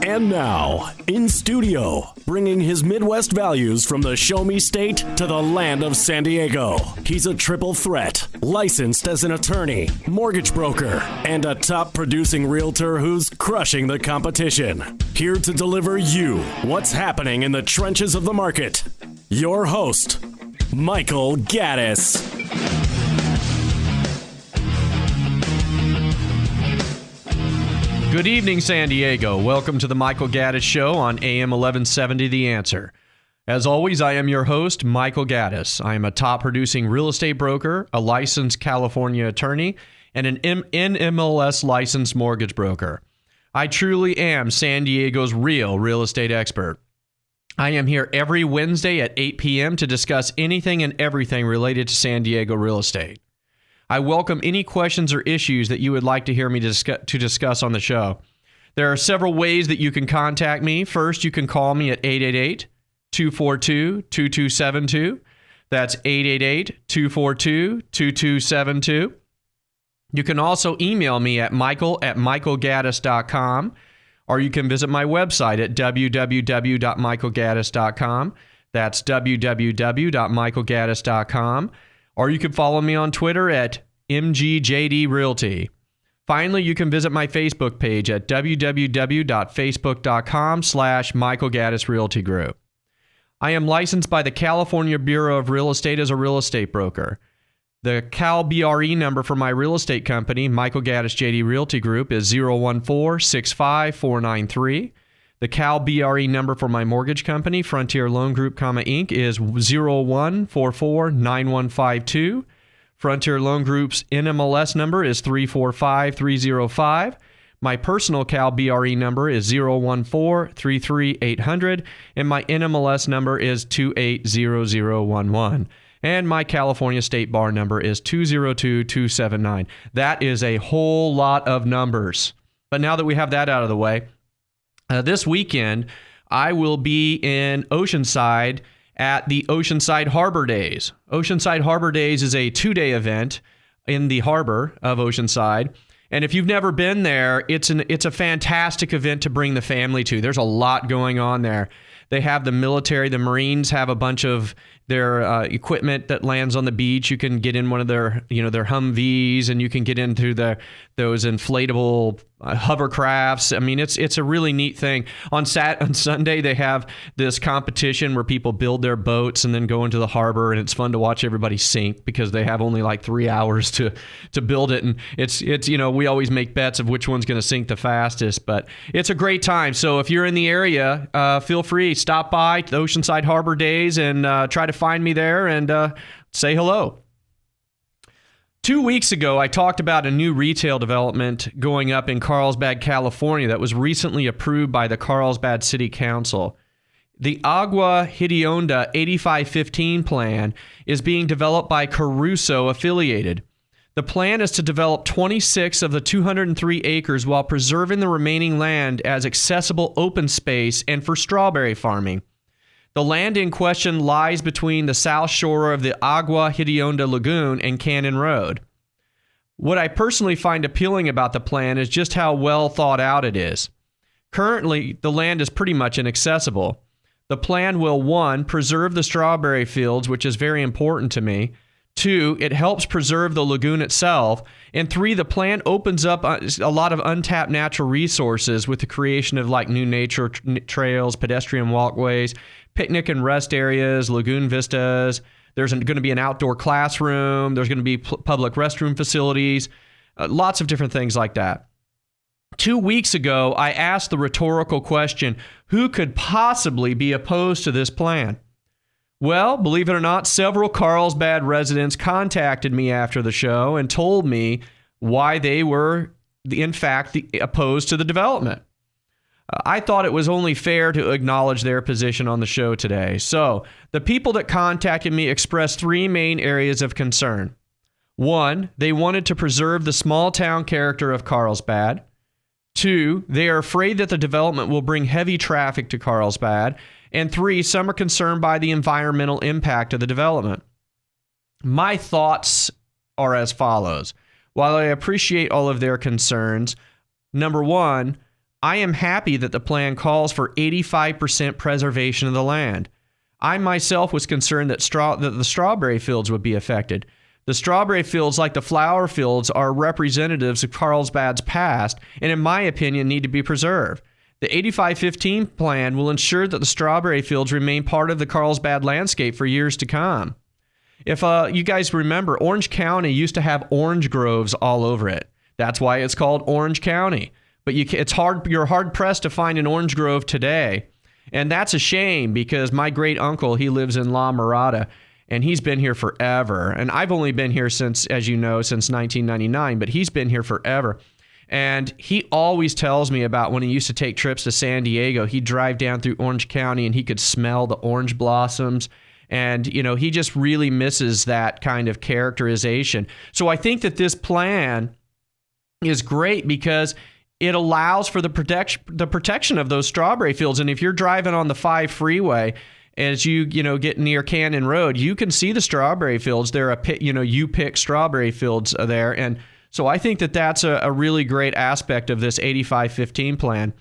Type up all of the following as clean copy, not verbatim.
And now, in studio, bringing his Midwest values from the Show Me State to the land of San Diego. He's a triple threat, licensed as an attorney, mortgage broker, and a top producing realtor who's crushing the competition. Here to deliver you what's happening in the trenches of the market. Your host, Michael Gaddis. Good evening, San Diego. Welcome to the Michael Gaddis Show on AM 1170 The Answer. As always, I am your host, Michael Gaddis. I am a top-producing real estate broker, a licensed California attorney, and an NMLS licensed mortgage broker. I truly am San Diego's real estate expert. I am here every Wednesday at 8 p.m. to discuss anything and everything related to San Diego real estate. I welcome any questions or issues that you would like to hear me discuss on the show. There are several ways that you can contact me. First, you can call me at 888-242-2272. That's 888-242-2272. You can also email me at michael@michaelgaddis.com, or you can visit my website at www.michaelgaddis.com. That's www.michaelgaddis.com. Or you can follow me on Twitter at MGJD Realty. Finally, you can visit my Facebook page at www.facebook.com/Michael Gaddis Realty Group. I am licensed by the California Bureau of Real Estate as a real estate broker. The Cal BRE number for my real estate company, Michael Gaddis JD Realty Group, is 014-65493. The Cal BRE number for my mortgage company, Frontier Loan Group, Inc., is 01449152. Frontier Loan Group's NMLS number is 345305. My personal Cal BRE number is 014-33800, and my NMLS number is 280011. And my California State Bar number is 202279. That is a whole lot of numbers. But now that we have that out of the way, this weekend, I will be in Oceanside at the Oceanside Harbor Days. Oceanside Harbor Days is a 2-day event in the harbor of Oceanside. And if you've never been there, it's a fantastic event to bring the family to. There's a lot going on there. They have the military, the Marines have a bunch of their equipment that lands on the beach. You can get in one of their Humvees, and you can get into those inflatable hovercrafts. I mean, it's a really neat thing. On Sunday, they have this competition where people build their boats and then go into the harbor, and it's fun to watch everybody sink because they have only like 3 hours to build it. And it's we always make bets of which one's going to sink the fastest, but it's a great time. So if you're in the area, feel free, stop by the Oceanside Harbor Days and try to find me there and say hello. 2 weeks ago, I talked about a new retail development going up in Carlsbad, California that was recently approved by the Carlsbad City Council. The Agua Hedionda 8515 plan is being developed by Caruso Affiliated. The plan is to develop 26 of the 203 acres while preserving the remaining land as accessible open space and for strawberry farming. The land in question lies between the south shore of the Agua Hedionda Lagoon and Cannon Road. What I personally find appealing about the plan is just how well thought out it is. Currently, the land is pretty much inaccessible. The plan will, 1, preserve the strawberry fields, which is very important to me. 2, it helps preserve the lagoon itself. And 3, the plan opens up a lot of untapped natural resources with the creation of like new nature trails, pedestrian walkways, picnic and rest areas, lagoon vistas. There's going to be an outdoor classroom. There's going to be public restroom facilities, lots of different things like that. 2 weeks ago, I asked the rhetorical question, who could possibly be opposed to this plan? Well, believe it or not, several Carlsbad residents contacted me after the show and told me why they were, in fact, opposed to the development. I thought it was only fair to acknowledge their position on the show today. So, the people that contacted me expressed 3 main areas of concern. 1, they wanted to preserve the small town character of Carlsbad. 2, they are afraid that the development will bring heavy traffic to Carlsbad. And 3, some are concerned by the environmental impact of the development. My thoughts are as follows. While I appreciate all of their concerns, number one, I am happy that the plan calls for 85% preservation of the land. I myself was concerned that the strawberry fields would be affected. The strawberry fields, like the flower fields, are representatives of Carlsbad's past and, in my opinion, need to be preserved. The 85-15 plan will ensure that the strawberry fields remain part of the Carlsbad landscape for years to come. If you guys remember, Orange County used to have orange groves all over it. That's why it's called Orange County. But you're hard pressed to find an orange grove today. And that's a shame because my great uncle, he lives in La Mirada, and he's been here forever. And I've only been here since, as you know, since 1999, but he's been here forever. And he always tells me about when he used to take trips to San Diego, he'd drive down through Orange County and he could smell the orange blossoms. And, he just really misses that kind of characterization. So I think that this plan is great because it allows for the protection of those strawberry fields. And if you're driving on the 5 freeway, as you get near Cannon Road, you can see the strawberry fields. There are you pick strawberry fields there. And so I think that that's a really great aspect of this 85-15 plan.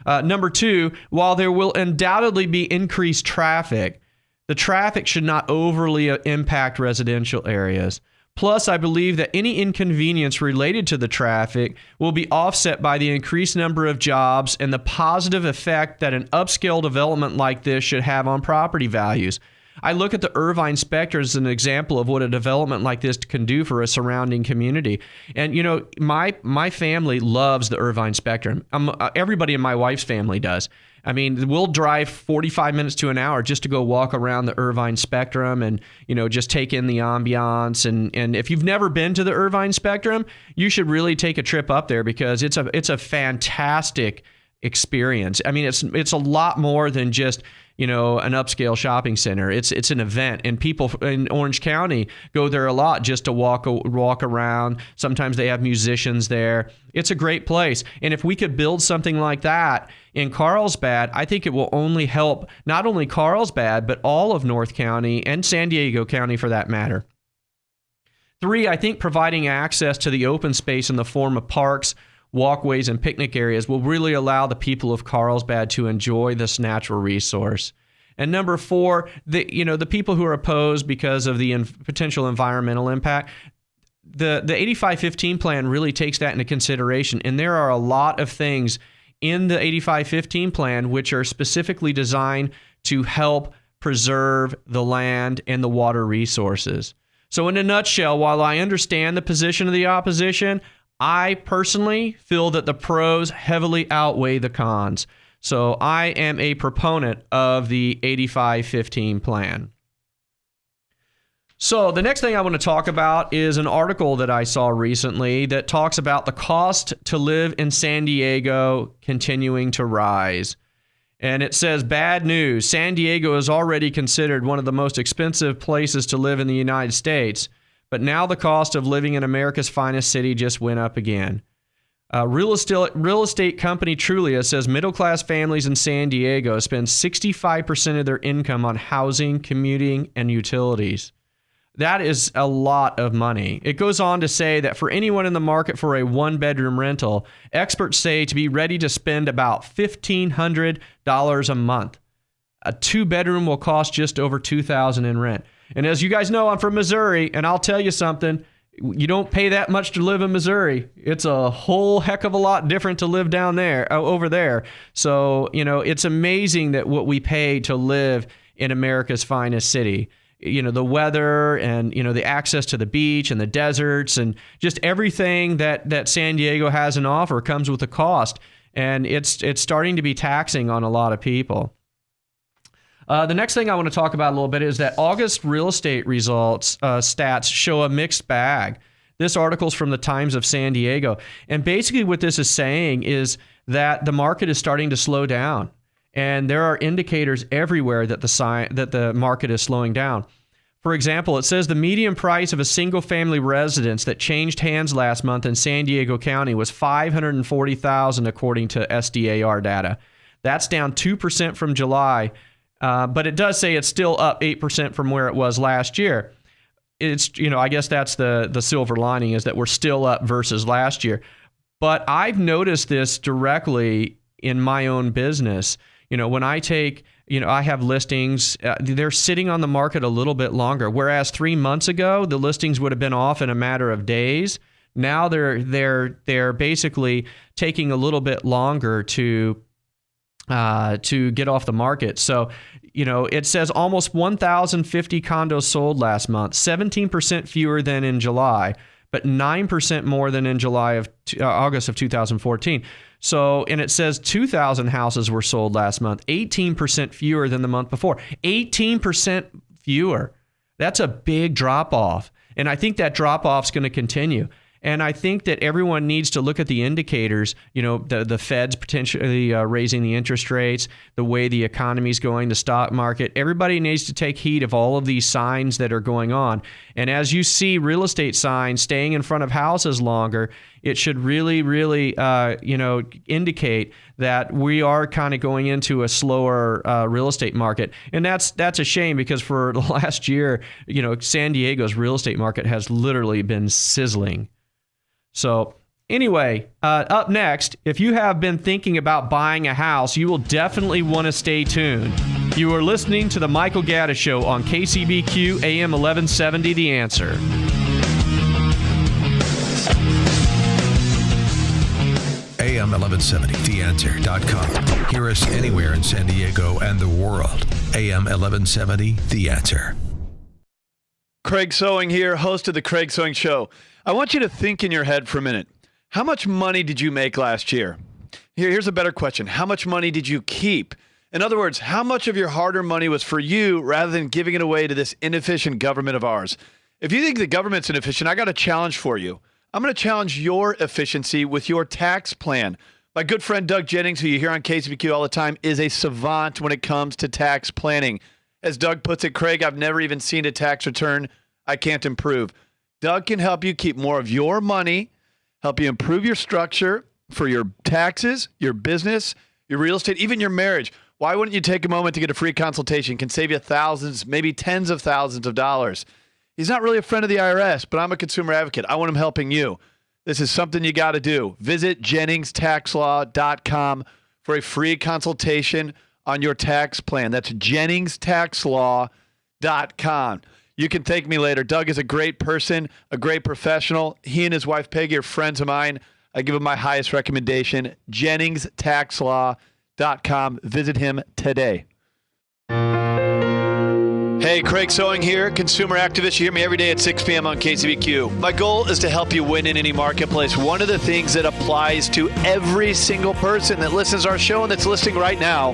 Number 2, while there will undoubtedly be increased traffic, the traffic should not overly impact residential areas. Plus, I believe that any inconvenience related to the traffic will be offset by the increased number of jobs and the positive effect that an upscale development like this should have on property values. I look at the Irvine Spectre as an example of what a development like this can do for a surrounding community. And, my family loves the Irvine Spectre. Everybody in my wife's family does. I mean, we'll drive 45 minutes to an hour just to go walk around the Irvine Spectrum and, just take in the ambiance. And if you've never been to the Irvine Spectrum, you should really take a trip up there because it's a fantastic experience. I mean, it's a lot more than just, an upscale shopping center. It's an event, and people in Orange County go there a lot just to walk around. Sometimes they have musicians there. It's a great place. And if we could build something like that in Carlsbad, I think it will only help not only Carlsbad, but all of North County and San Diego County for that matter. 3, I think providing access to the open space in the form of parks, walkways, and picnic areas will really allow the people of Carlsbad to enjoy this natural resource. And number 4, the people who are opposed because of the potential environmental impact, the 85-15 plan really takes that into consideration. And there are a lot of things in the 85-15 plan which are specifically designed to help preserve the land and the water resources. So in a nutshell, while I understand the position of the opposition, I personally feel that the pros heavily outweigh the cons. So I am a proponent of the 85-15 plan. So the next thing I want to talk about is an article that I saw recently that talks about the cost to live in San Diego continuing to rise. And it says, bad news, San Diego is already considered one of the most expensive places to live in the United States. But now the cost of living in America's finest city just went up again. Real estate company Trulia says middle-class families in San Diego spend 65% of their income on housing, commuting, and utilities. That is a lot of money. It goes on to say that for anyone in the market for a one-bedroom rental, experts say to be ready to spend about $1,500 a month. A 2-bedroom will cost just over $2,000 in rent. And as you guys know, I'm from Missouri, and I'll tell you something. You don't pay that much to live in Missouri. It's a whole heck of a lot different to live down there, over there. So, it's amazing that what we pay to live in America's finest city. The weather and, the access to the beach and the deserts and just everything that San Diego has an offer comes with a cost. And it's starting to be taxing on a lot of people. The next thing I want to talk about a little bit is that August real estate results stats show a mixed bag. This article is from the Times of San Diego. And basically what this is saying is that the market is starting to slow down. And there are indicators everywhere that the market is slowing down. For example, it says the median price of a single-family residence that changed hands last month in San Diego County was $540,000 according to SDAR data. That's down 2% from July. But it does say it's still up 8% from where it was last year. It's, I guess that's the silver lining is that we're still up versus last year. But I've noticed this directly in my own business. When I take, I have listings, they're sitting on the market a little bit longer. Whereas 3 months ago, the listings would have been off in a matter of days. Now they're basically taking a little bit longer to get off the market. So, it says almost 1,050 condos sold last month, 17% fewer than in July, but 9% more than in August of 2014. So, and it says 2,000 houses were sold last month, 18% fewer than the month before. 18% fewer. That's a big drop off. And I think that drop off is going to continue. And I think that everyone needs to look at the indicators, the Fed's potentially raising the interest rates, the way the economy is going, the stock market. Everybody needs to take heed of all of these signs that are going on. And as you see real estate signs staying in front of houses longer, it should really, really, indicate that we are kind of going into a slower real estate market. And that's a shame, because for the last year, San Diego's real estate market has literally been sizzling. So anyway, up next, if you have been thinking about buying a house, you will definitely want to stay tuned. You are listening to The Michael Gaddis Show on KCBQ AM 1170, The Answer. AM 1170, TheAnswer.com. Hear us anywhere in San Diego and the world. AM 1170, The Answer. Craig Sewing here, host of The Craig Sewing Show. I want you to think in your head for a minute. How much money did you make last year? Here's a better question. How much money did you keep? In other words, how much of your hard-earned money was for you rather than giving it away to this inefficient government of ours? If you think the government's inefficient, I got a challenge for you. I'm going to challenge your efficiency with your tax plan. My good friend Doug Jennings, who you hear on KCBQ all the time, is a savant when it comes to tax planning. As Doug puts it, Craig, I've never even seen a tax return I can't improve. Doug can help you keep more of your money, help you improve your structure for your taxes, your business, your real estate, even your marriage. Why wouldn't you take a moment to get a free consultation? It can save you thousands, maybe tens of thousands of dollars. He's not really a friend of the IRS, but I'm a consumer advocate. I want him helping you. This is something you got to do. Visit JenningsTaxLaw.com for a free consultation on your tax plan. That's JenningsTaxLaw.com. You can thank me later. Doug is a great person, a great professional. He and his wife Peggy are friends of mine. I give him my highest recommendation, JenningsTaxLaw.com. Visit him today. Hey, Craig Sewing here, consumer activist. You hear me every day at 6 p.m. on KCBQ. My goal is to help you win in any marketplace. One of the things that applies to every single person that listens to our show and that's listening right now,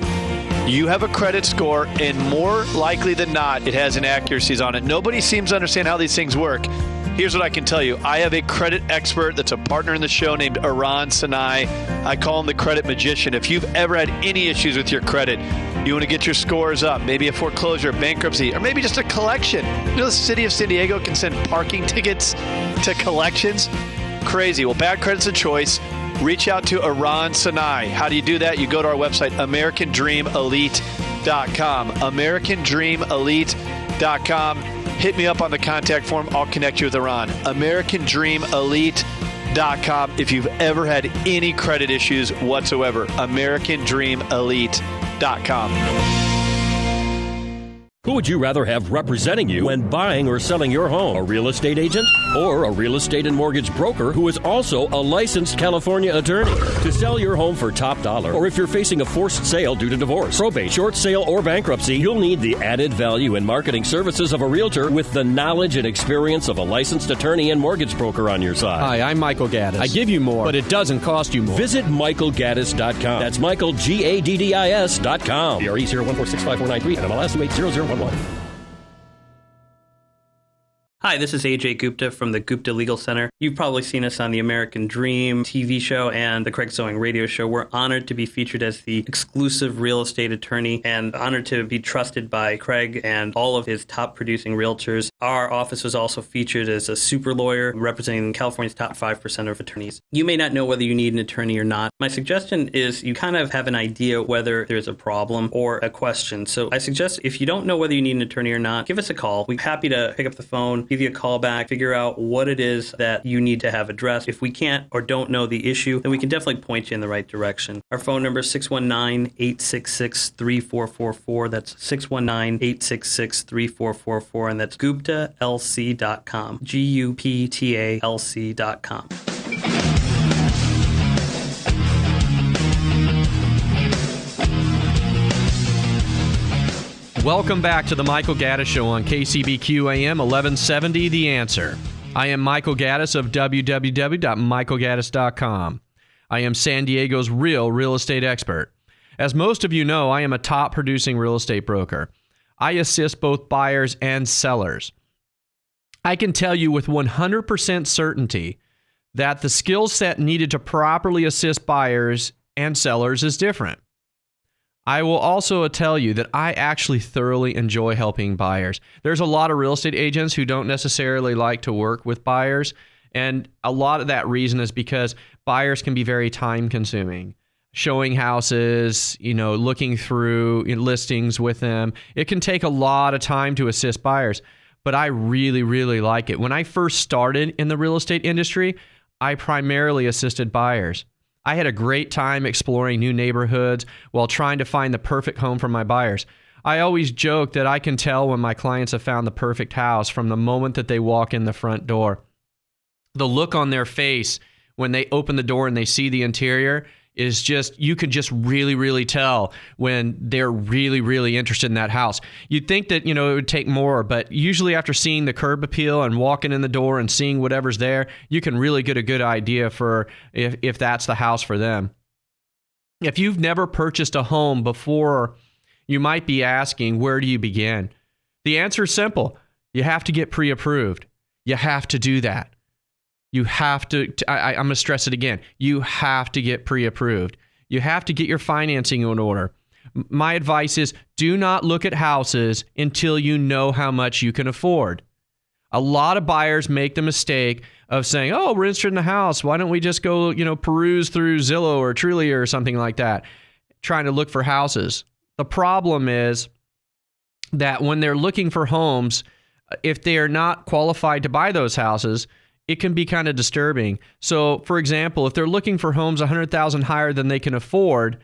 you have a credit score, and more likely than not, it has inaccuracies on it. Nobody seems to understand how these things work. Here's what I can tell you. I have a credit expert that's a partner in the show named Aran Sinai. I call him the credit magician. If you've ever had any issues with your credit, you want to get your scores up, maybe a foreclosure, bankruptcy, or maybe just a collection. The city of San Diego can send parking tickets to collections. Crazy. Well, bad credit's a choice. Reach out to Aran Sinai. How do you do that? You go to our website, AmericanDreamElite.com. AmericanDreamElite.com. Hit me up on the contact form. I'll connect you with Aran. AmericanDreamElite.com. If you've ever had any credit issues whatsoever, AmericanDreamElite.com. Who would you rather have representing you when buying or selling your home? A real estate agent or a real estate and mortgage broker who is also a licensed California attorney? To sell your home for top dollar, or if you're facing a forced sale due to divorce, probate, short sale, or bankruptcy, you'll need the added value and marketing services of a realtor with the knowledge and experience of a licensed attorney and mortgage broker on your side. Hi, I'm Michael Gaddis. I give you more, but it doesn't cost you more. Visit MichaelGaddis.com. That's Michael, Gaddis.com. DRE 0146543 and MLS 28001. Hi, this is AJ Gupta from the Gupta Legal Center. You've probably seen us on the American Dream TV show and the Craig Sewing radio show. We're honored to be featured as the exclusive real estate attorney and honored to be trusted by Craig and all of his top producing realtors. Our office was also featured as a super lawyer representing California's top 5% of attorneys. You may not know whether you need an attorney or not. My suggestion is you kind of have an idea whether there's a problem or a question. So I suggest if you don't know whether you need an attorney or not, give us a call. We're happy to pick up the phone, give you a call back, figure out what it is that you need to have addressed. If we can't or don't know the issue, then we can definitely point you in the right direction. Our phone number is 619-866-3444. That's 619-866-3444, and that's GuptaLC.com. GUPTALC.com. Welcome back to the Michael Gaddis Show on KCBQ AM 1170, The Answer. I am Michael Gaddis of www.michaelgaddis.com. I am San Diego's real estate expert. As most of you know, I am a top producing real estate broker. I assist both buyers and sellers. I can tell you with 100% certainty that the skill set needed to properly assist buyers and sellers is different. I will also tell you that I actually thoroughly enjoy helping buyers. There's a lot of real estate agents who don't necessarily like to work with buyers, and a lot of that reason is because buyers can be very time consuming. Showing houses, looking through listings with them, it can take a lot of time to assist buyers, but I really, really like it. When I first started in the real estate industry, I primarily assisted buyers. I had a great time exploring new neighborhoods while trying to find the perfect home for my buyers. I always joke that I can tell when my clients have found the perfect house from the moment that they walk in the front door. The look on their face when they open the door and they see the interior is just, you can just really, really tell when they're really, really interested in that house. You'd think that, it would take more, but usually after seeing the curb appeal and walking in the door and seeing whatever's there, you can really get a good idea for if that's the house for them. If you've never purchased a home before, you might be asking, where do you begin? The answer is simple. You have to get pre-approved. You have to do that. You have to, I'm going to stress it again, you have to get pre-approved. You have to get your financing in order. My advice is do not look at houses until you know how much you can afford. A lot of buyers make the mistake of saying, oh, we're interested in a house. Why don't we just go, peruse through Zillow or Trulia or something like that, trying to look for houses. The problem is that when they're looking for homes, if they are not qualified to buy those houses, it can be kind of disturbing. So, for example, if they're looking for homes $100,000 higher than they can afford,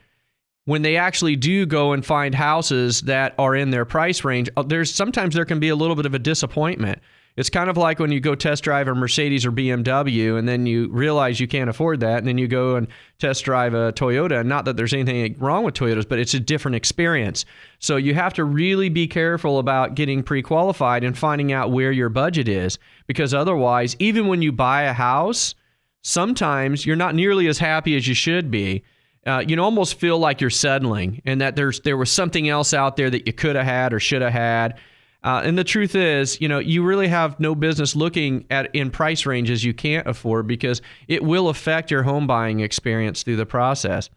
when they actually do go and find houses that are in their price range, sometimes there can be a little bit of a disappointment. It's kind of like when you go test drive a Mercedes or BMW and then you realize you can't afford that, and then you go and test drive a Toyota. Not that there's anything wrong with Toyotas, but it's a different experience. So you have to really be careful about getting pre-qualified and finding out where your budget is, because otherwise, even when you buy a house, sometimes you're not nearly as happy as you should be. You almost feel like you're settling and that there was something else out there that you could have had or should have had. And the truth is, you really have no business looking at in price ranges you can't afford, because it will affect your home buying experience through the process.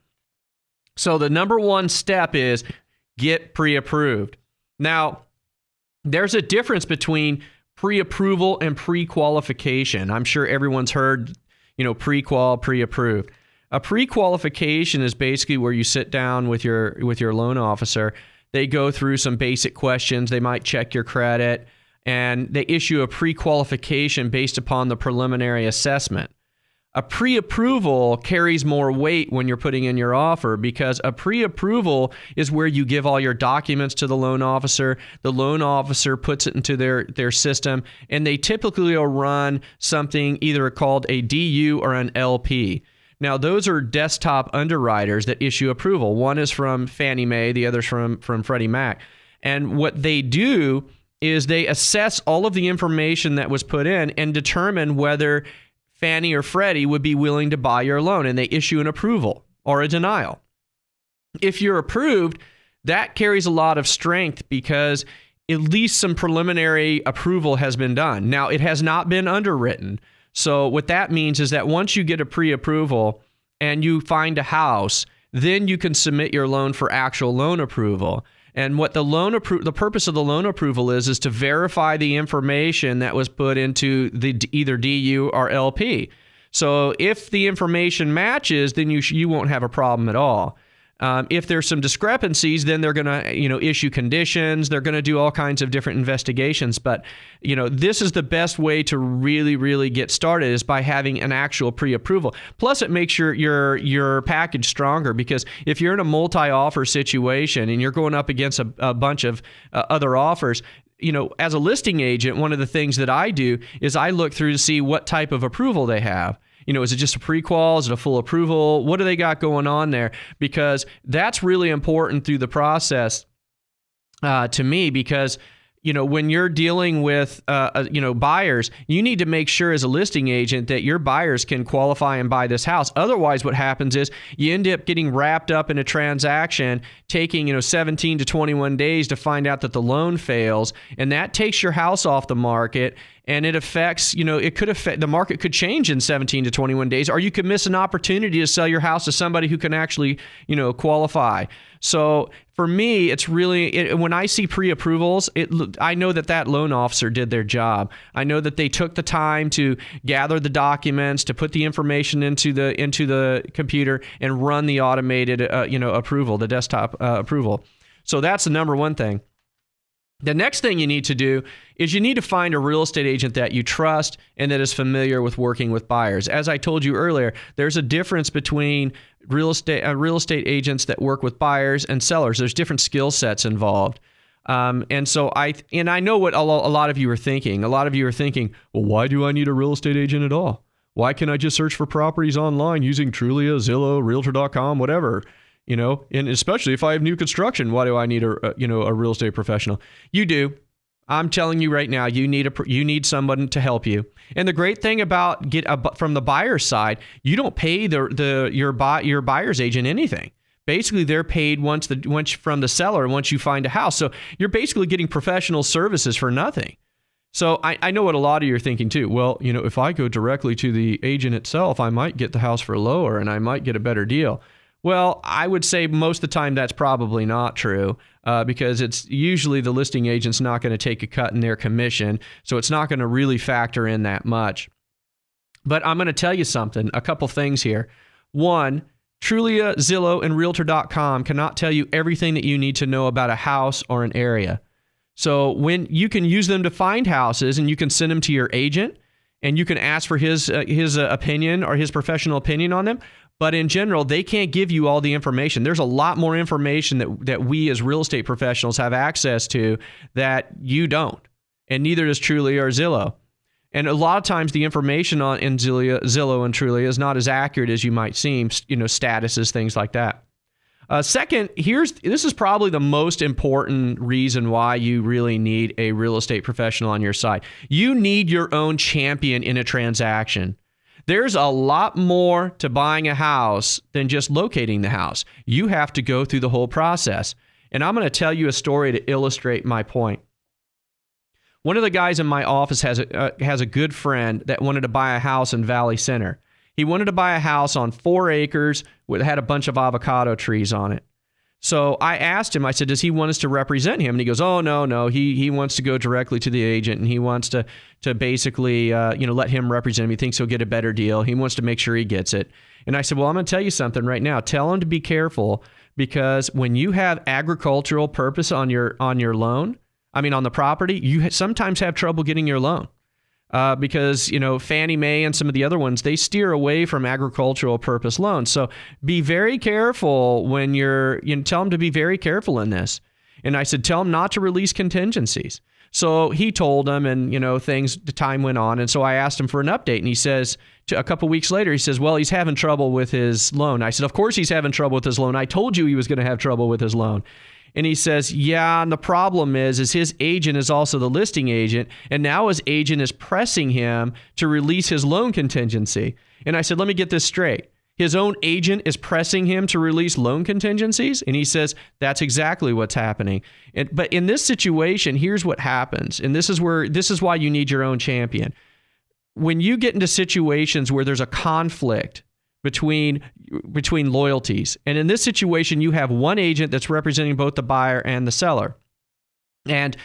So the number one step is get pre-approved. Now, there's a difference between pre-approval and pre-qualification. I'm sure everyone's heard, pre-qual, pre-approved. A pre-qualification is basically where you sit down with your loan officer. They go through some basic questions. They might check your credit, and they issue a pre-qualification based upon the preliminary assessment. A pre-approval carries more weight when you're putting in your offer, because a pre-approval is where you give all your documents to the loan officer. The loan officer puts it into their system, and they typically will run something either called a DU or an LP. Now, those are desktop underwriters that issue approval. One is from Fannie Mae, the other's from Freddie Mac. And what they do is they assess all of the information that was put in and determine whether Fannie or Freddie would be willing to buy your loan, and they issue an approval or a denial. If you're approved, that carries a lot of strength because at least some preliminary approval has been done. Now, it has not been underwritten. So what that means is that once you get a pre-approval and you find a house, then you can submit your loan for actual loan approval. And what the purpose of the loan approval is to verify the information that was put into the either DU or LP. So if the information matches, then you won't have a problem at all. If there's some discrepancies, then they're going to, issue conditions. They're going to do all kinds of different investigations. But, this is the best way to really, really get started is by having an actual pre-approval. Plus, it makes your package stronger because if you're in a multi-offer situation and you're going up against a bunch of other offers, as a listing agent, one of the things that I do is I look through to see what type of approval they have. Is it just a pre-qual? Is it a full approval? What do they got going on there? Because that's really important through the process to me because, when you're dealing with, buyers, you need to make sure as a listing agent that your buyers can qualify and buy this house. Otherwise, what happens is you end up getting wrapped up in a transaction, taking, 17 to 21 days to find out that the loan fails, and that takes your house off the market. And it affects, it could affect, the market could change in 17 to 21 days, or you could miss an opportunity to sell your house to somebody who can actually, qualify. So for me, it's really, when I see pre-approvals, I know that loan officer did their job. I know that they took the time to gather the documents, to put the information into the computer and run the automated, approval, the desktop approval. So that's the number one thing. The next thing you need to do is you need to find a real estate agent that you trust and that is familiar with working with buyers. As I told you earlier, there's a difference between real estate agents that work with buyers and sellers. There's different skill sets involved. And I know what a lot of you are thinking. A lot of you are thinking, well, why do I need a real estate agent at all? Why can't I just search for properties online using Trulia, Zillow, Realtor.com, whatever? And especially if I have new construction, why do I need a real estate professional? You do. I'm telling you right now, you need someone to help you. And the great thing about from the buyer's side, you don't pay your buyer's agent anything. Basically, they're paid once from the seller once you find a house. So you're basically getting professional services for nothing. So I know what a lot of you are thinking too. Well, if I go directly to the agent itself, I might get the house for lower and I might get a better deal. Well, I would say most of the time that's probably not true because it's usually the listing agent's not going to take a cut in their commission, so it's not going to really factor in that much. But I'm going to tell you something, a couple things here. One, Trulia, Zillow, and Realtor.com cannot tell you everything that you need to know about a house or an area. So when you can use them to find houses and you can send them to your agent and you can ask for his opinion or his professional opinion on them. But in general, they can't give you all the information. There's a lot more information that we as real estate professionals have access to that you don't. And neither does Trulia or Zillow. And a lot of times the information in Zillow and Trulia is not as accurate as you might seem, statuses, things like that. Second, this is probably the most important reason why you really need a real estate professional on your side. You need your own champion in a transaction. There's a lot more to buying a house than just locating the house. You have to go through the whole process. And I'm going to tell you a story to illustrate my point. One of the guys in my office has a good friend that wanted to buy a house in Valley Center. He wanted to buy a house on 4 acres that had a bunch of avocado trees on it. So I asked him, I said, does he want us to represent him? And he goes, oh, no. He wants to go directly to the agent, and he wants to basically, let him represent him. He thinks he'll get a better deal. He wants to make sure he gets it. And I said, well, I'm going to tell you something right now. Tell him to be careful because when you have agricultural purpose on your loan, on the property, you sometimes have trouble getting your loan. Because, Fannie Mae and some of the other ones, they steer away from agricultural purpose loans. So be very careful when tell them to be very careful in this. And I said, tell them not to release contingencies. So he told them and, the time went on. And so I asked him for an update and he says, a couple weeks later, he says, well, he's having trouble with his loan. I said, of course he's having trouble with his loan. I told you he was going to have trouble with his loan. And he says, yeah, and the problem is his agent is also the listing agent, and now his agent is pressing him to release his loan contingency. And I said, let me get this straight. His own agent is pressing him to release loan contingencies? And he says, that's exactly what's happening. But in this situation, here's what happens, and this is why you need your own champion. When you get into situations where there's a conflict between loyalties. And in this situation, you have one agent that's representing both the buyer and the seller. And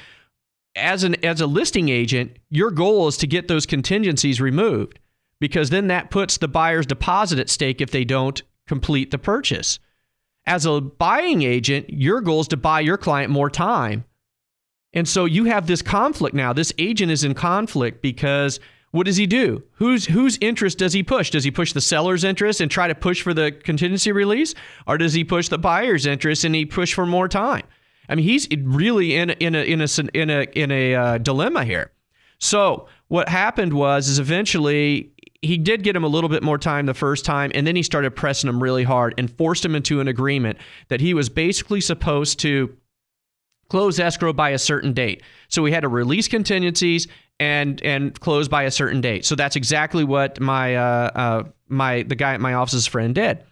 as a listing agent, your goal is to get those contingencies removed because then that puts the buyer's deposit at stake if they don't complete the purchase. As a buying agent, your goal is to buy your client more time. And so you have this conflict now. This agent is in conflict because what does he do? Whose interest does he push? Does he push the seller's interest and try to push for the contingency release? Or does he push the buyer's interest and he push for more time? I mean, he's really in a dilemma here. So what happened is eventually he did get him a little bit more time the first time, and then he started pressing him really hard and forced him into an agreement that he was basically supposed to close escrow by a certain date. So we had to release contingencies and close by a certain date. So that's exactly what the guy at my office's friend did.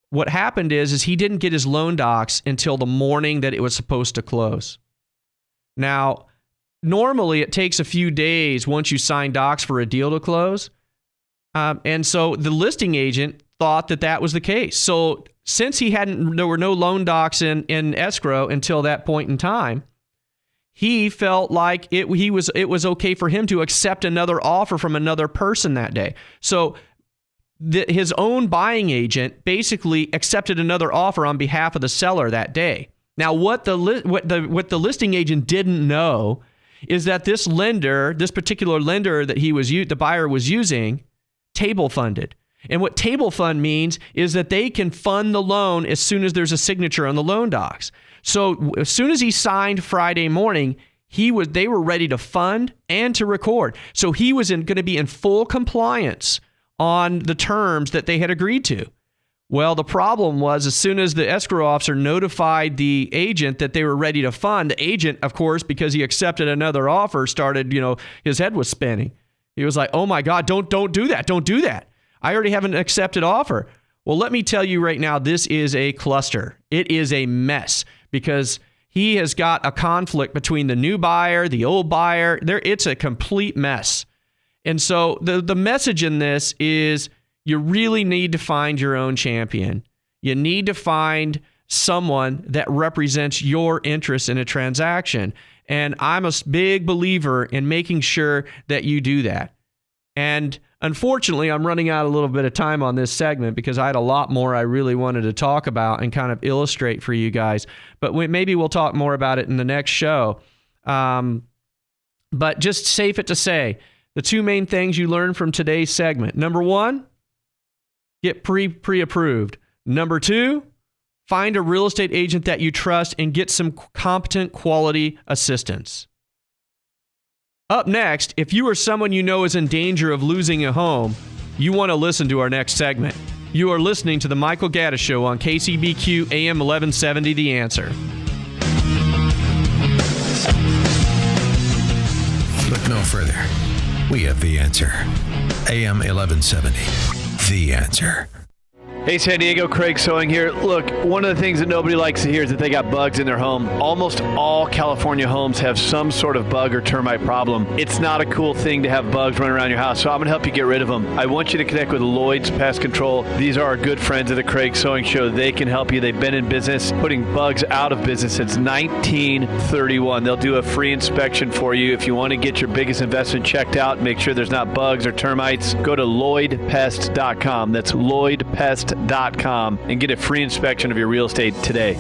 What happened is he didn't get his loan docs until the morning that it was supposed to close. Now, normally it takes a few days once you sign docs for a deal to close. And so the listing agent thought that was the case. So since there were no loan docs in escrow until that point in time, he felt like it was okay for him to accept another offer from another person that day. So his own buying agent basically accepted another offer on behalf of the seller that day. Now, what the listing agent didn't know is that this particular lender that the buyer was using, table funded. And what table fund means is that they can fund the loan as soon as there's a signature on the loan docs. So as soon as he signed Friday morning, they were ready to fund and to record. So he was going to be in full compliance on the terms that they had agreed to. Well, the problem was as soon as the escrow officer notified the agent that they were ready to fund, the agent, of course, because he accepted another offer, started, his head was spinning. He was like, oh my God, don't do that. Don't do that. I already have an accepted offer. Well, let me tell you right now, this is a cluster. It is a mess because he has got a conflict between the new buyer, the old buyer. It's a complete mess. And so the message in this is you really need to find your own champion. You need to find someone that represents your interest in a transaction. And I'm a big believer in making sure that you do that. And unfortunately, I'm running out a little bit of time on this segment because I had a lot more I really wanted to talk about and kind of illustrate for you guys. But maybe we'll talk more about it in the next show. But just safe it to say, the two main things you learn from today's segment. Number one, get pre-approved. Number two, find a real estate agent that you trust and get some competent quality assistance. Up next, if you or someone you know is in danger of losing a home, you want to listen to our next segment. You are listening to The Michael Gaddis Show on KCBQ AM 1170, The Answer. Look no further. We have the answer. AM 1170, The Answer. Hey, San Diego, Craig Sewing here. Look, one of the things that nobody likes to hear is that they got bugs in their home. Almost all California homes have some sort of bug or termite problem. It's not a cool thing to have bugs running around your house, so I'm going to help you get rid of them. I want you to connect with Lloyd's Pest Control. These are our good friends of the Craig Sewing Show. They can help you. They've been in business, putting bugs out of business since 1931. They'll do a free inspection for you. If you want to get your biggest investment checked out, make sure there's not bugs or termites, go to LloydPest.com. That's LloydPest.com and get a free inspection of your real estate today.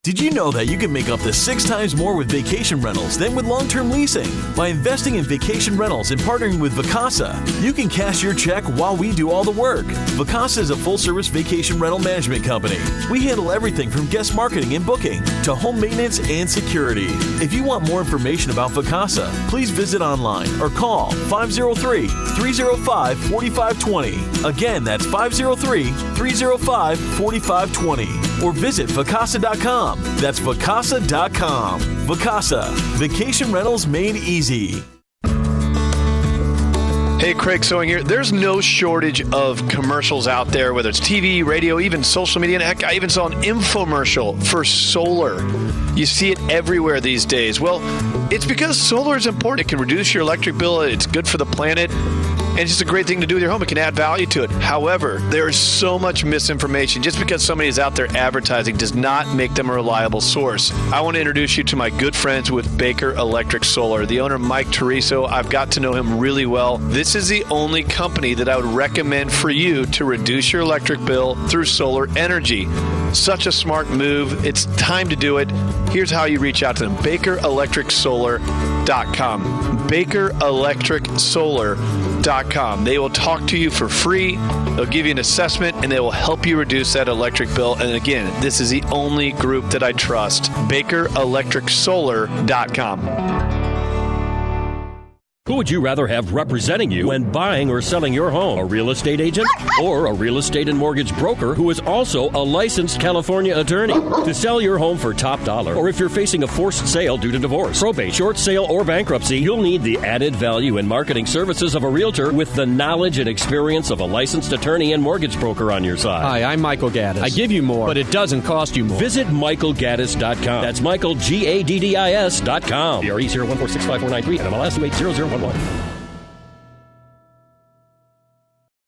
Did you know that you can make up to 6 times more with vacation rentals than with long-term leasing? By investing in vacation rentals and partnering with Vacasa, you can cash your check while we do all the work. Vacasa is a full-service vacation rental management company. We handle everything from guest marketing and booking to home maintenance and security. If you want more information about Vacasa, please visit online or call 503-305-4520. Again, that's 503-305-4520. Or visit Vacasa.com. That's Vacasa.com. Vacasa, vacation rentals made easy. Hey, Craig Sewing here. There's no shortage of commercials out there, whether it's TV, radio, even social media. And heck, I even saw an infomercial for solar. You see it everywhere these days. Well, it's because solar is important. It can reduce your electric bill. It's good for the planet. and it's just a great thing to do with your home. It can add value to it. However, there is so much misinformation. Just because somebody is out there advertising does not make them a reliable source. I want to introduce you to my good friends with Baker Electric Solar. The owner, Mike Teresa, I've got to know him really well. This is the only company that I would recommend for you to reduce your electric bill through solar energy. Such a smart move. It's time to do it. Here's how you reach out to them. BakerElectricSolar.com. BakerElectricSolar.com. They will talk to you for free. They'll give you an assessment, and they will help you reduce that electric bill. And again, this is the only group that I trust. BakerElectricSolar.com. Who would you rather have representing you when buying or selling your home? A real estate agent or a real estate and mortgage broker who is also a licensed California attorney? To sell your home for top dollar, or if you're facing a forced sale due to divorce, probate, short sale, or bankruptcy, you'll need the added value and marketing services of a realtor with the knowledge and experience of a licensed attorney and mortgage broker on your side. Hi, I'm Michael Gaddis. I give you more, but it doesn't cost you more. Visit MichaelGaddis.com. That's Michael, Gaddis.com. DRE 014654993 and MLS 28001.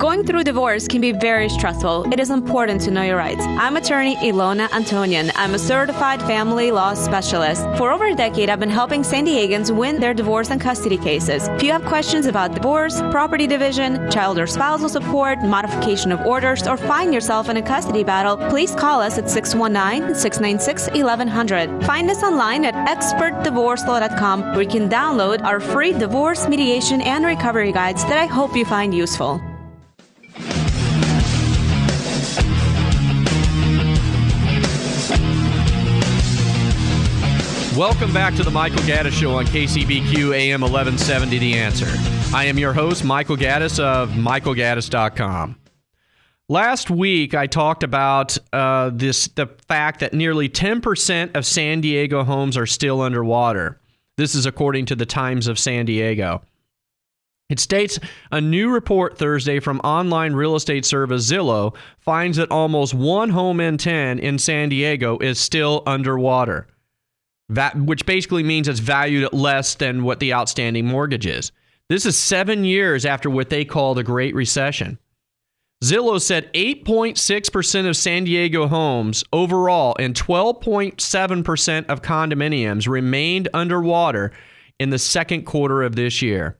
Going through divorce can be very stressful. It is important to know your rights. I'm attorney Ilona Antonian. I'm a certified family law specialist. For over a decade, I've been helping San Diegans win their divorce and custody cases. If you have questions about divorce, property division, child or spousal support, modification of orders, or find yourself in a custody battle, please call us at 619-696-1100. Find us online at expertdivorcelaw.com, where you can download our free divorce, mediation, and recovery guides that I hope you find useful. Welcome back to the Michael Gaddis Show on KCBQ AM 1170 The Answer. I am your host, Michael Gaddis of michaelgaddis.com. Last week, I talked about the fact that nearly 10% of San Diego homes are still underwater. This is according to the Times of San Diego. It states a new report Thursday from online real estate service Zillow finds that almost 1 home in 10 in San Diego is still underwater, which basically means it's valued at less than what the outstanding mortgage is. This is 7 years after what they call the Great Recession. Zillow said 8.6% of San Diego homes overall and 12.7% of condominiums remained underwater in the second quarter of this year.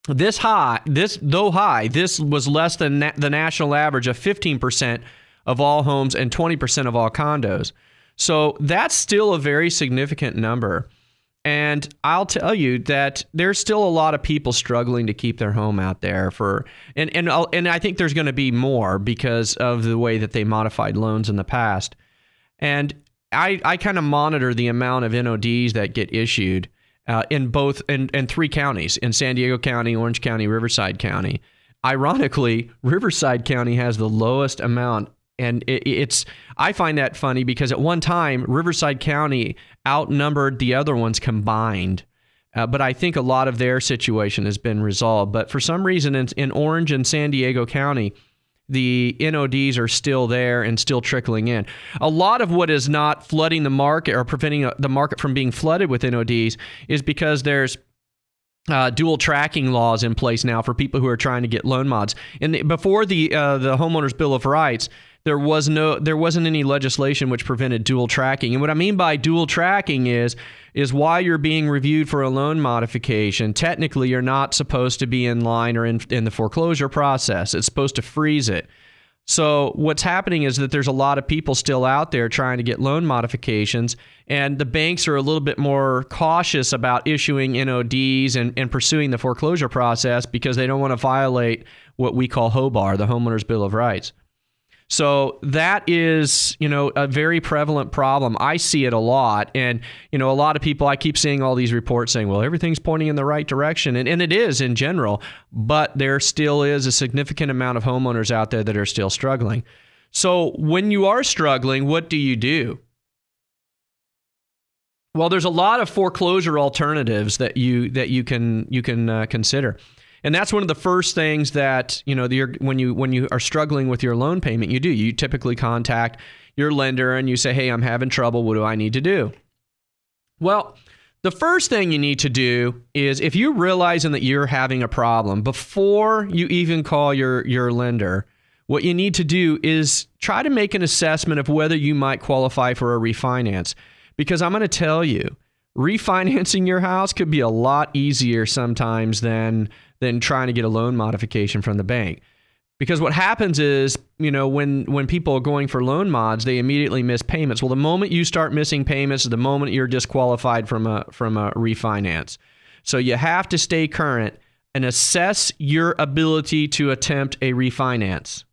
This was less than the national average of 15% of all homes and 20% of all condos. So that's still a very significant number. And I'll tell you that there's still a lot of people struggling to keep their home out there and I think there's going to be more because of the way that they modified loans in the past. And I kind of monitor the amount of NODs that get issued in 3 counties, in San Diego County, Orange County, Riverside County. Ironically, Riverside County has the lowest amount. And I find that funny because at one time, Riverside County outnumbered the other ones combined. But I think a lot of their situation has been resolved. But for some reason, in Orange and San Diego County, the NODs are still there and still trickling in. A lot of what is not flooding the market or preventing the market from being flooded with NODs is because there's dual tracking laws in place now for people who are trying to get loan mods. And before the Homeowners Bill of Rights, there wasn't any legislation which prevented dual tracking. And what I mean by dual tracking is while you're being reviewed for a loan modification, technically you're not supposed to be in line or in the foreclosure process. It's supposed to freeze it. So what's happening is that there's a lot of people still out there trying to get loan modifications, and the banks are a little bit more cautious about issuing NODs and pursuing the foreclosure process because they don't want to violate what we call HOBAR, the Homeowners Bill of Rights. So that is, a very prevalent problem. I see it a lot. And, a lot of people, I keep seeing all these reports saying, well, everything's pointing in the right direction. And it is in general, but there still is a significant amount of homeowners out there that are still struggling. So when you are struggling, what do you do? Well, there's a lot of foreclosure alternatives that you can consider. And that's one of the first things that, when you are struggling with your loan payment, you do. You typically contact your lender and you say, hey, I'm having trouble. What do I need to do? Well, The first thing you need to do is, if you're realizing that you're having a problem, before you even call your lender, what you need to do is try to make an assessment of whether you might qualify for a refinance. Because I'm going to tell you, refinancing your house could be a lot easier sometimes than trying to get a loan modification from the bank. Because what happens is, when people are going for loan mods, they immediately miss payments. Well, the moment you start missing payments is the moment you're disqualified from a refinance. So you have to stay current and assess your ability to attempt a refinance.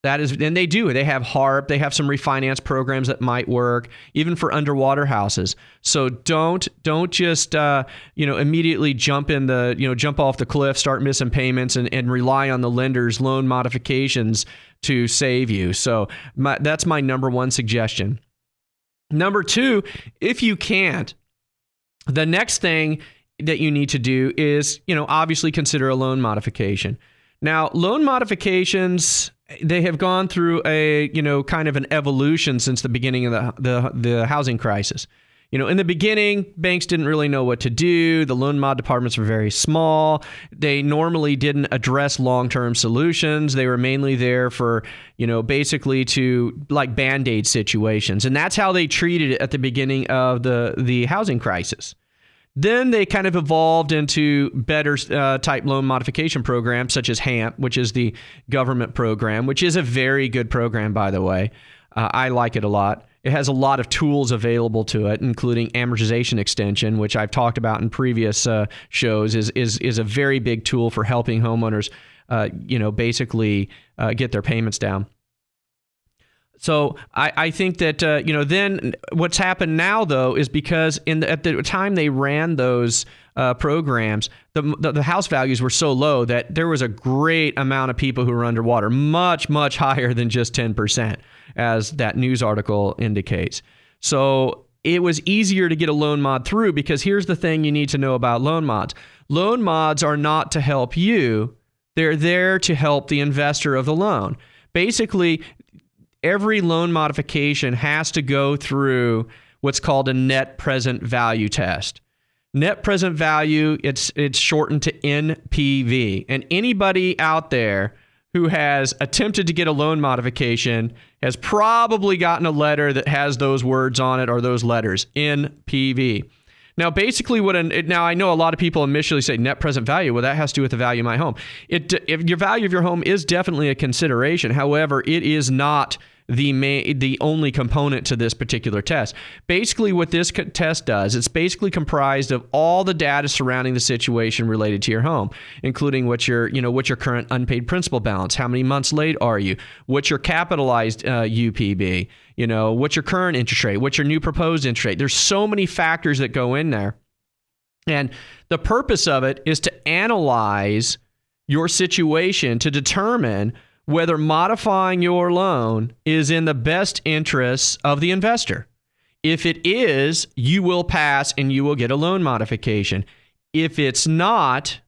And they do. They have HARP. They have some refinance programs that might work, even for underwater houses. So don't just immediately jump off the cliff, start missing payments, and rely on the lender's loan modifications to save you. So that's my number one suggestion. Number two, if you can't, the next thing that you need to do is, obviously consider a loan modification. Now, loan modifications, they have gone through a, kind of an evolution since the beginning of the housing crisis. In the beginning, banks didn't really know what to do. The loan mod departments were very small. They normally didn't address long-term solutions. They were mainly there for, basically to like Band-Aid situations. And that's how they treated it at the beginning of the housing crisis. Then they kind of evolved into better type loan modification programs, such as HAMP, which is the government program, which is a very good program, by the way. I like it a lot. It has a lot of tools available to it, including amortization extension, which I've talked about in previous shows, is a very big tool for helping homeowners, basically get their payments down. So I think that, then what's happened now, though, is because at the time they ran those programs, the house values were so low that there was a great amount of people who were underwater, much, much higher than just 10%, as that news article indicates. So it was easier to get a loan mod through, because here's the thing you need to know about loan mods. Loan mods are not to help you. They're there to help the investor of the loan. Basically, every loan modification has to go through what's called a net present value test. Net present value, it's shortened to NPV. And anybody out there who has attempted to get a loan modification has probably gotten a letter that has those words on it, or those letters, NPV. Now, basically, now I know a lot of people initially say net present value. Well, that has to do with the value of my home. If your value of your home is definitely a consideration. However, it is not the only component to this particular test. Basically, what this test does, it's basically comprised of all the data surrounding the situation related to your home, including what's your current unpaid principal balance, how many months late are you, what's your capitalized UPB, what's your current interest rate, what's your new proposed interest rate. There's so many factors that go in there. And the purpose of it is to analyze your situation to determine whether modifying your loan is in the best interests of the investor. If it is, you will pass and you will get a loan modification. If it's not,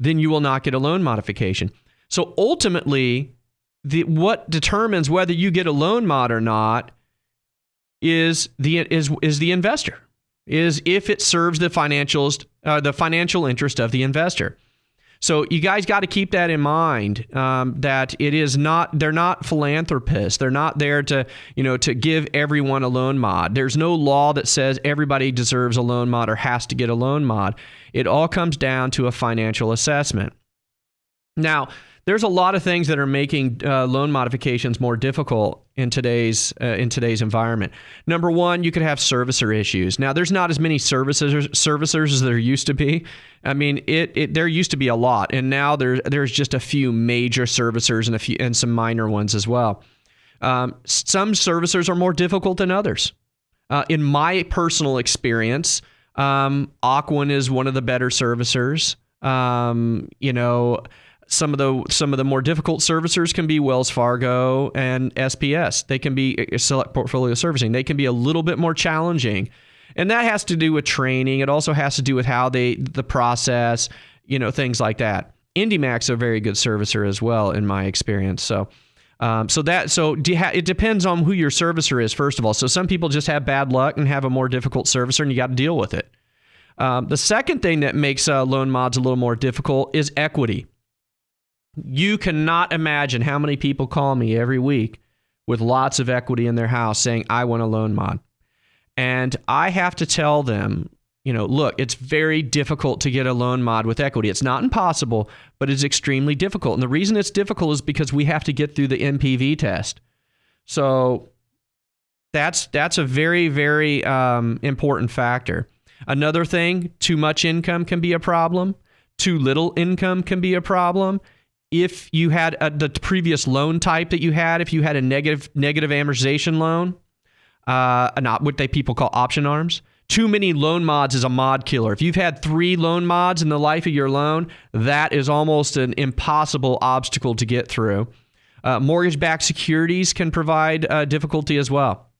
then you will not get a loan modification. So ultimately, what determines whether you get a loan mod or not is the investor. Is if it serves the financial interest of the investor. So you guys got to keep that in mind, that they're not philanthropists. They're not there to give everyone a loan mod. There's no law that says everybody deserves a loan mod or has to get a loan mod. It all comes down to a financial assessment. Now, there's a lot of things that are making loan modifications more difficult in today's environment. Number one, you could have servicer issues. Now, there's not as many servicers as there used to be. I mean, there used to be a lot, and now there's just a few major servicers and some minor ones as well. Some servicers are more difficult than others. In my personal experience, Ocwen is one of the better servicers. Some of the more difficult servicers can be Wells Fargo and SPS. They can be Select Portfolio Servicing. They can be a little bit more challenging. And that has to do with training. It also has to do with how the process, things like that. IndyMac's a very good servicer as well, in my experience. So it depends on who your servicer is, first of all. So some people just have bad luck and have a more difficult servicer, and you got to deal with it. The second thing that makes loan mods a little more difficult is equity. You cannot imagine how many people call me every week with lots of equity in their house saying, I want a loan mod. And I have to tell them, look, it's very difficult to get a loan mod with equity. It's not impossible, but it's extremely difficult. And the reason it's difficult is because we have to get through the MPV test. So that's a very, very important factor. Another thing, too much income can be a problem. Too little income can be a problem. If you had the previous loan type that you had, if you had a negative amortization loan, not what people call option arms, too many loan mods is a mod killer. If you've had 3 loan mods in the life of your loan, that is almost an impossible obstacle to get through. Mortgage-backed securities can provide difficulty as well.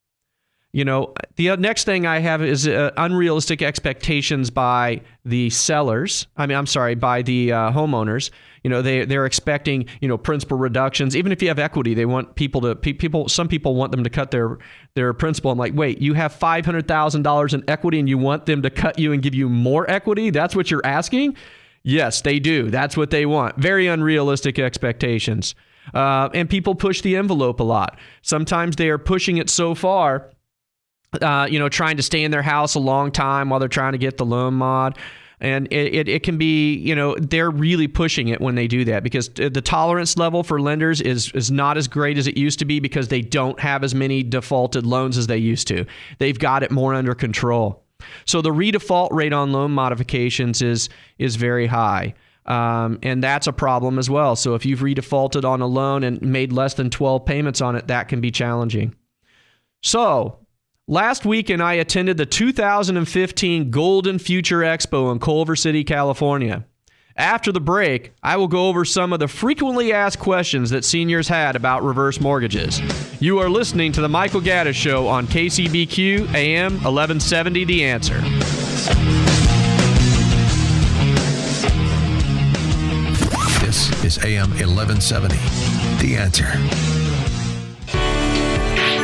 The next thing I have is unrealistic expectations by the sellers. By the homeowners. They're expecting, principal reductions. Even if you have equity, they want some people want them to cut their principal. I'm like, wait, you have $500,000 in equity and you want them to cut you and give you more equity? That's what you're asking? Yes, they do. That's what they want. Very unrealistic expectations. And people push the envelope a lot. Sometimes they are pushing it so far, trying to stay in their house a long time while they're trying to get the loan mod. And it can be, they're really pushing it when they do that because the tolerance level for lenders is not as great as it used to be because they don't have as many defaulted loans as they used to. They've got it more under control. So the redefault rate on loan modifications is very high. And that's a problem as well. So if you've redefaulted on a loan and made less than 12 payments on it, that can be challenging. So last weekend, I attended the 2015 Golden Future Expo in Culver City, California. After the break, I will go over some of the frequently asked questions that seniors had about reverse mortgages. You are listening to The Michael Gaddis Show on KCBQ AM 1170 The Answer. This is AM 1170 The Answer.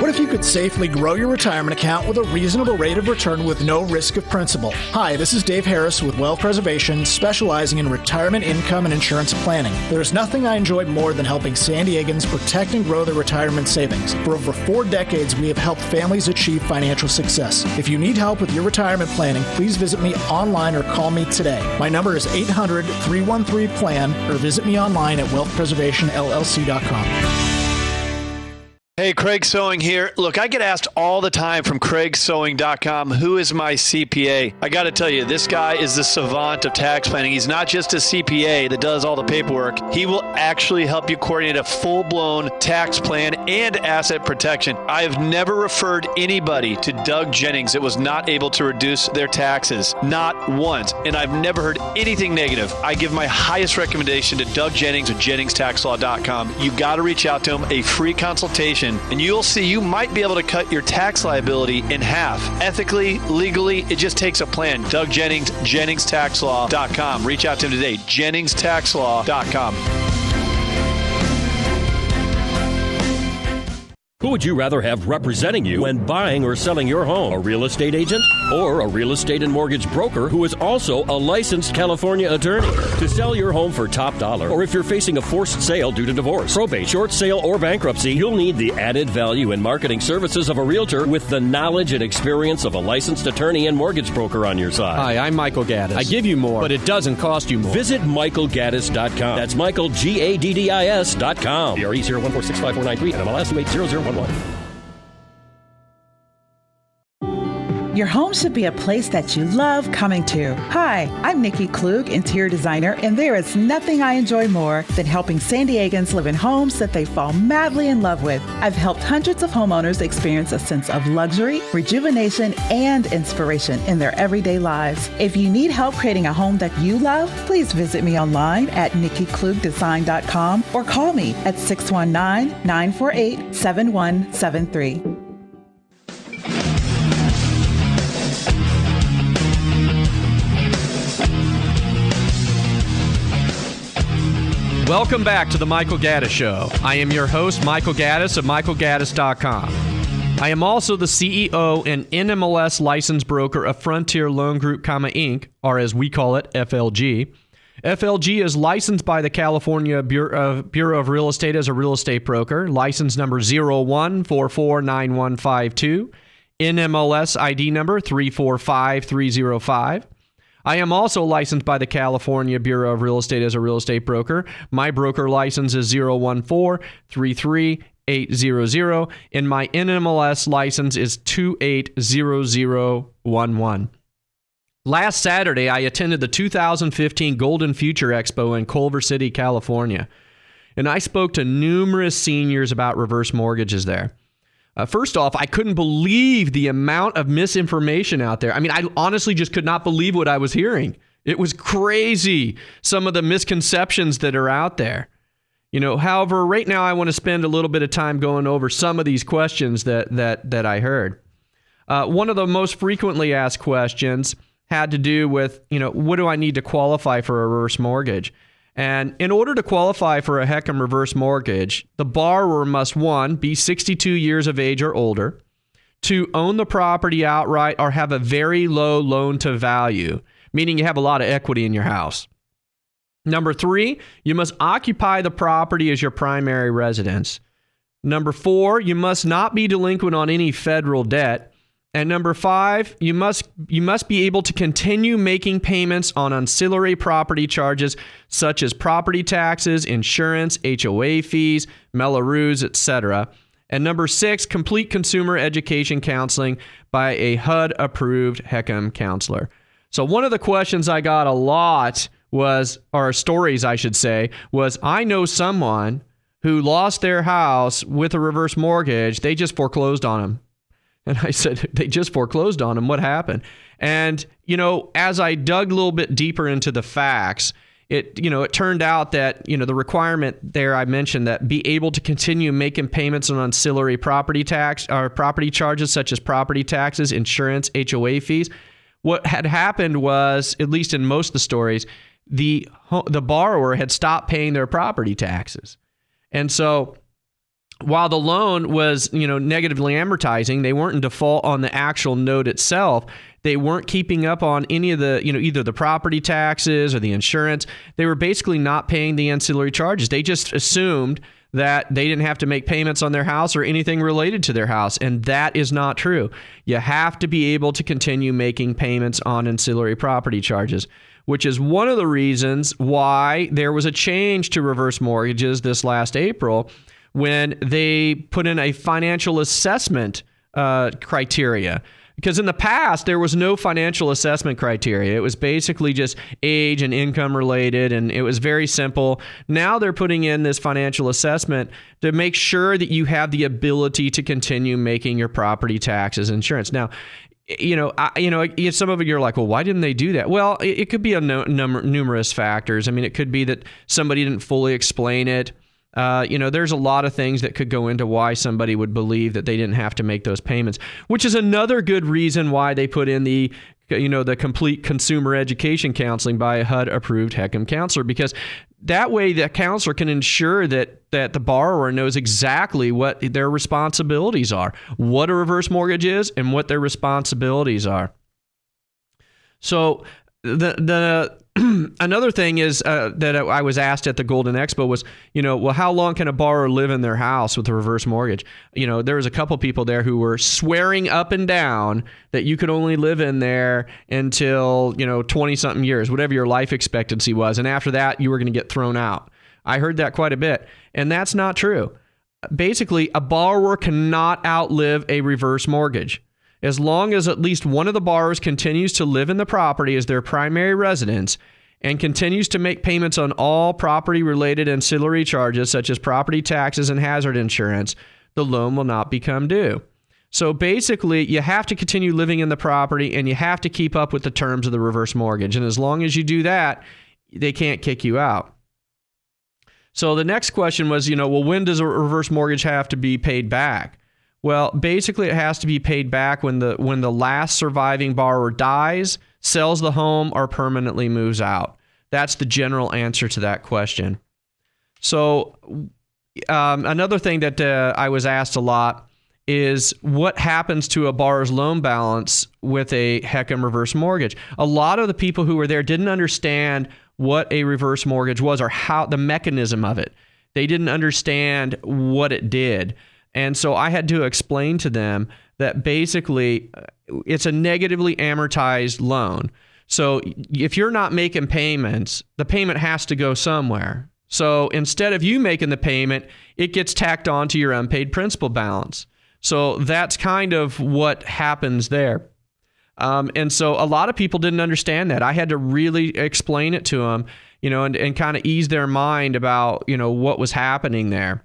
What if you could safely grow your retirement account with a reasonable rate of return with no risk of principal? Hi, this is Dave Harris with Wealth Preservation, specializing in retirement income and insurance planning. There's nothing I enjoy more than helping San Diegans protect and grow their retirement savings. For over 4 decades, we have helped families achieve financial success. If you need help with your retirement planning, please visit me online or call me today. My number is 800-313-PLAN or visit me online at wealthpreservationllc.com. Hey, Craig Sewing here. Look, I get asked all the time from craigsewing.com, who is my CPA? I got to tell you, this guy is the savant of tax planning. He's not just a CPA that does all the paperwork. He will actually help you coordinate a full-blown tax plan and asset protection. I have never referred anybody to Doug Jennings that was not able to reduce their taxes. Not once. And I've never heard anything negative. I give my highest recommendation to Doug Jennings at JenningsTaxLaw.com. You got to reach out to him, a free consultation. And you'll see you might be able to cut your tax liability in half. Ethically, legally, it just takes a plan. Doug Jennings, JenningsTaxLaw.com. Reach out to him today, JenningsTaxLaw.com. Who would you rather have representing you when buying or selling your home? A real estate agent or a real estate and mortgage broker who is also a licensed California attorney? To sell your home for top dollar, or if you're facing a forced sale due to divorce, probate, short sale, or bankruptcy, you'll need the added value and marketing services of a realtor with the knowledge and experience of a licensed attorney and mortgage broker on your side. Hi, I'm Michael Gaddis. I give you more, but it doesn't cost you more. Visit MichaelGaddis.com. That's Michael, Gaddis.com. DRE 0146543 and MLS 28001. Your home should be a place that you love coming to. Hi, I'm Nikki Klug, interior designer, and there is nothing I enjoy more than helping San Diegans live in homes that they fall madly in love with. I've helped hundreds of homeowners experience a sense of luxury, rejuvenation, and inspiration in their everyday lives. If you need help creating a home that you love, please visit me online at NikkiKlugDesign.com or call me at 619-948-7173. Welcome back to the Michael Gaddis Show. I am your host, Michael Gaddis of MichaelGaddis.com. I am also the CEO and NMLS licensed broker of Frontier Loan Group, Inc., or as we call it, FLG. FLG is licensed by the California Bureau of Real Estate as a real estate broker, license number 01449152, NMLS ID number 345305. I am also licensed by the California Bureau of Real Estate as a real estate broker. My broker license is 01433 800, and my NMLS license is 280011. Last Saturday, I attended the 2015 Golden Future Expo in Culver City, California, and I spoke to numerous seniors about reverse mortgages there. First off, I couldn't believe the amount of misinformation out there. I mean, I honestly just could not believe what I was hearing. It was crazy, some of the misconceptions that are out there. However, right now I want to spend a little bit of time going over some of these questions that I heard. One of the most frequently asked questions had to do with, what do I need to qualify for a reverse mortgage? And in order to qualify for a HECM reverse mortgage, the borrower must, 1, be 62 years of age or older, 2, own the property outright or have a very low loan to value, meaning you have a lot of equity in your house. Number 3, you must occupy the property as your primary residence. Number 4, you must not be delinquent on any federal debt. And number 5, you must be able to continue making payments on ancillary property charges such as property taxes, insurance, HOA fees, Mello-Roos, etc. And number 6, complete consumer education counseling by a HUD-approved HECM counselor. So one of the questions I got a lot or stories I should say, was I know someone who lost their house with a reverse mortgage. They just foreclosed on them. And I said, they just foreclosed on them. What happened? And, as I dug a little bit deeper into the facts, it turned out that, the requirement there I mentioned that be able to continue making payments on ancillary property tax or property charges such as property taxes, insurance, HOA fees. What had happened was, at least in most of the stories, the borrower had stopped paying their property taxes. And so while the loan was, negatively amortizing, they weren't in default on the actual note itself. They weren't keeping up on any of the, either the property taxes or the insurance. They were basically not paying the ancillary charges. They just assumed that they didn't have to make payments on their house or anything related to their house. And that is not true. You have to be able to continue making payments on ancillary property charges, which is one of the reasons why there was a change to reverse mortgages this last April when they put in a financial assessment criteria. Because in the past, there was no financial assessment criteria. It was basically just age and income related, and it was very simple. Now they're putting in this financial assessment to make sure that you have the ability to continue making your property taxes, insurance. Now, some of you are like, well, why didn't they do that? Well, it could be numerous factors. I mean, it could be that somebody didn't fully explain it. There's a lot of things that could go into why somebody would believe that they didn't have to make those payments, which is another good reason why they put in the complete consumer education counseling by a HUD-approved HECM counselor, because that way the counselor can ensure that the borrower knows exactly what their responsibilities are, what a reverse mortgage is, and what their responsibilities are. So another thing is that I was asked at the Golden Expo was, how long can a borrower live in their house with a reverse mortgage? There was a couple people there who were swearing up and down that you could only live in there until, 20-something years, whatever your life expectancy was. And after that, you were going to get thrown out. I heard that quite a bit. And that's not true. Basically, a borrower cannot outlive a reverse mortgage. As long as at least one of the borrowers continues to live in the property as their primary residence and continues to make payments on all property-related ancillary charges such as property taxes and hazard insurance, the loan will not become due. So basically, you have to continue living in the property and you have to keep up with the terms of the reverse mortgage. And as long as you do that, they can't kick you out. So the next question was, when does a reverse mortgage have to be paid back? Well, basically, it has to be paid back when the last surviving borrower dies, sells the home, or permanently moves out. That's the general answer to that question. So another thing that I was asked a lot is what happens to a borrower's loan balance with a HECM reverse mortgage. A lot of the people who were there didn't understand what a reverse mortgage was or how the mechanism of it. They didn't understand what it did. And so I had to explain to them that basically it's a negatively amortized loan. So if you're not making payments, the payment has to go somewhere. So instead of you making the payment, it gets tacked on to your unpaid principal balance. So that's kind of what happens there. And so a lot of people didn't understand that. I had to really explain it to them, and kind of ease their mind about, what was happening there.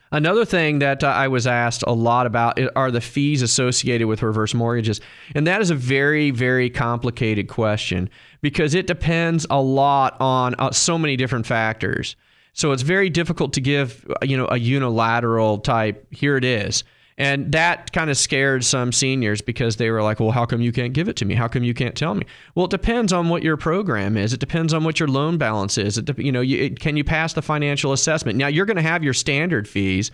Another thing that I was asked a lot about are the fees associated with reverse mortgages. And that is a very, very complicated question because it depends a lot on so many different factors. So it's very difficult to give, a unilateral type, here it is. And that kind of scared some seniors because they were like, well, how come you can't give it to me? How come you can't tell me? Well, it depends on what your program is. It depends on what your loan balance is. Can you pass the financial assessment? Now, you're going to have your standard fees.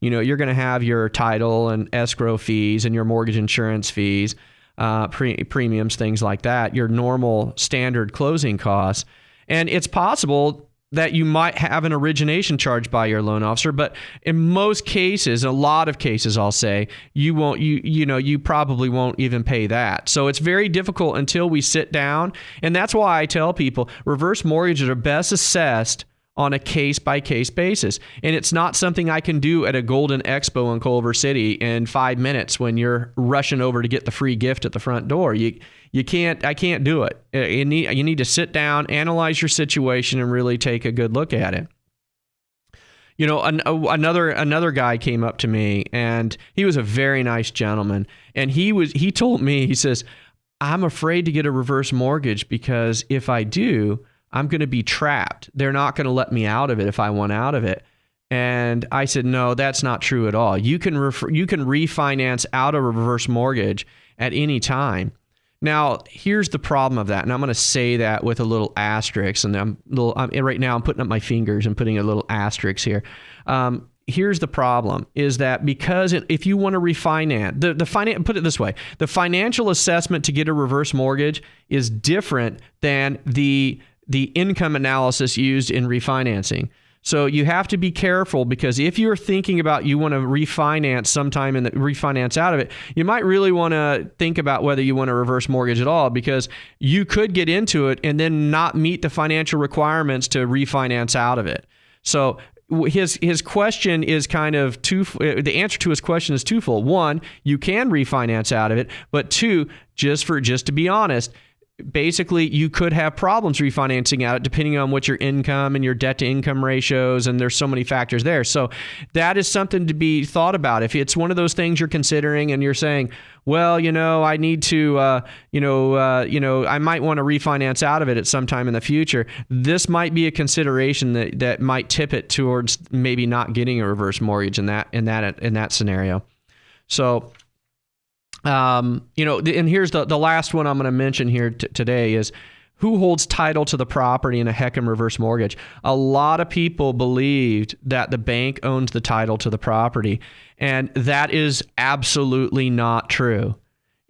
You're going to have your title and escrow fees and your mortgage insurance fees, premiums, things like that, your normal standard closing costs. And it's possible that you might have an origination charge by your loan officer, but in most cases, a lot of cases, I'll say, you won't. You probably won't even pay that. So it's very difficult until we sit down, and that's why I tell people reverse mortgages are best assessed on a case-by-case basis. And it's not something I can do at a Golden Expo in Culver City in 5 minutes when you're rushing over to get the free gift at the front door. I can't do it. You need to sit down, analyze your situation, and really take a good look at it. Another guy came up to me, and he was a very nice gentleman. And he told me, he says, I'm afraid to get a reverse mortgage because if I do, I'm going to be trapped. They're not going to let me out of it if I want out of it. And I said, no, that's not true at all. You can refinance out of a reverse mortgage at any time. Now, here's the problem of that, and I'm going to say that with a little asterisk, and right now I'm putting up my fingers and putting a little asterisk here. Here's the problem, is that because if you want to refinance, put it this way, the financial assessment to get a reverse mortgage is different than the income analysis used in refinancing. So you have to be careful because if you're thinking about you want to refinance sometime and refinance out of it, you might really want to think about whether you want a reverse mortgage at all because you could get into it and then not meet the financial requirements to refinance out of it. So his question is kind of the answer to his question is twofold. One, you can refinance out of it, but two, just to be honest, basically you could have problems refinancing out depending on what your income and your debt to income ratios, and there's so many factors there. So that is something to be thought about. If it's one of those things you're considering and you're saying, well, I need to, I might want to refinance out of it at some time in the future, this might be a consideration that might tip it towards maybe not getting a reverse mortgage in that scenario. So and here's the last one I'm going to mention here today is who holds title to the property in a HECM reverse mortgage. A lot of people believed that the bank owns the title to the property, and that is absolutely not true.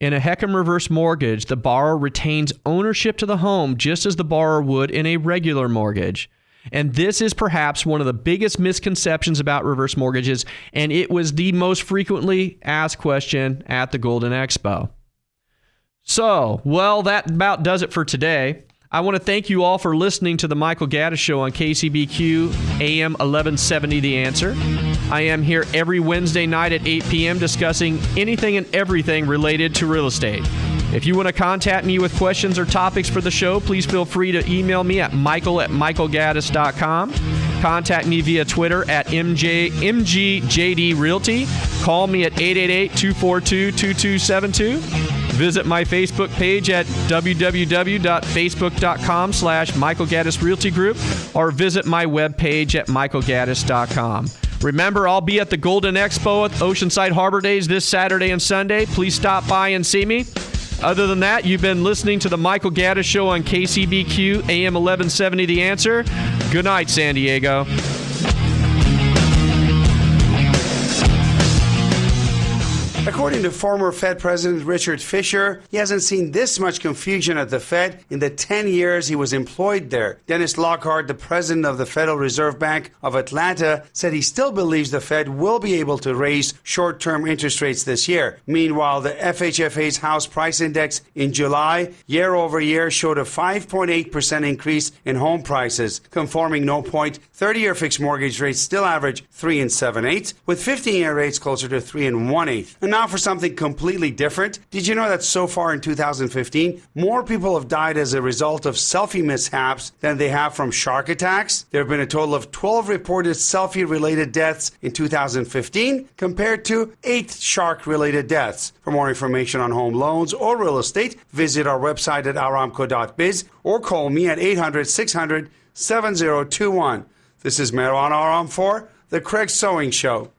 In a HECM reverse mortgage, the borrower retains ownership to the home just as the borrower would in a regular mortgage. And this is perhaps one of the biggest misconceptions about reverse mortgages, and it was the most frequently asked question at the Golden Expo. So, that about does it for today. I want to thank you all for listening to the Michael Gaddis Show on KCBQ AM 1170 The Answer. I am here every Wednesday night at 8 p.m. discussing anything and everything related to real estate. If you want to contact me with questions or topics for the show, please feel free to email me at michael@michaelgaddis.com. Contact me via Twitter at MGJD Realty. Call me at 888-242-2272. Visit my Facebook page at www.facebook.com/Michael Gaddis Realty Group or visit my webpage at michaelgaddis.com. Remember, I'll be at the Golden Expo at Oceanside Harbor Days this Saturday and Sunday. Please stop by and see me. Other than that, you've been listening to the Michael Gaddis Show on KCBQ AM 1170 The Answer. Good night, San Diego. According to former Fed President Richard Fisher, he hasn't seen this much confusion at the Fed in the 10 years he was employed there. Dennis Lockhart, the president of the Federal Reserve Bank of Atlanta, said he still believes the Fed will be able to raise short-term interest rates this year. Meanwhile, the FHFA's House Price Index in July, year over year, showed a 5.8% increase in home prices. Conforming no point, 30-year fixed mortgage rates still average 3 7/8, with 15-year rates closer to 3 1/8. And now for something completely different. Did you know that so far in 2015, more people have died as a result of selfie mishaps than they have from shark attacks? There have been a total of 12 reported selfie-related deaths in 2015 compared to 8 shark-related deaths. For more information on home loans or real estate, visit our website at aramco.biz or call me at 800-600-7021. This is Meron Aram for The Craig Sewing Show.